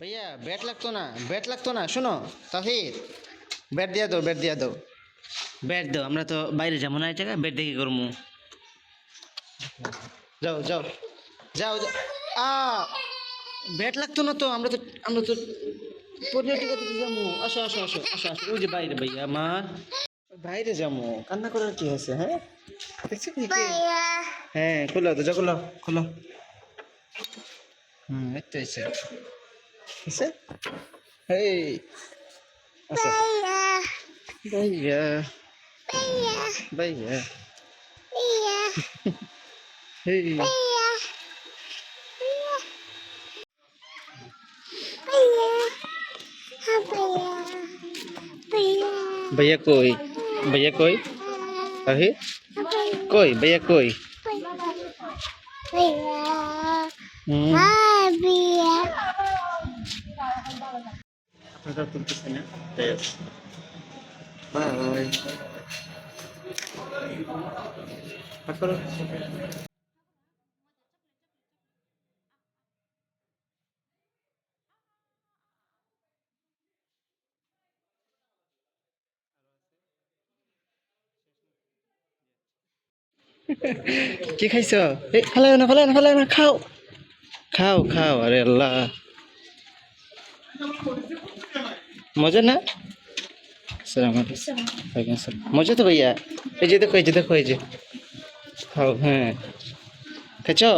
भैया बैट लगतो ना सुनो তাহিদ बैट दिया दो बैट दो আমরা তো বাইরে যাবো না এই জায়গা बैट দেখি করমু যাও যাও যাও যাও। আ बैट লাগতো না তো আমরা তো পরিণতি করতে যাবো আসো আসো আসো আসো আসো ওই যে বাইরে ভাইয়া আমার বাইরে যাবো কান্না করার কি আছে হ্যাঁ দেখছি কি কি হ্যাঁ খোলো তো যাও খোলো খোলো এই তো এসে এসে এই আসো ভাইয়া ভাইয়া এই भैया कोई अभी कोई भैया कोई बाय কি খাইছো এই ফালায় না খাও খাও খাও আরে আল্লাহ মজা না আসসালামু আলাইকুম ওয়ালাইকুম আসসালাম মজা তো ভাইয়া এই যে দেখো এই যে খাও হ্যাঁ খাইছো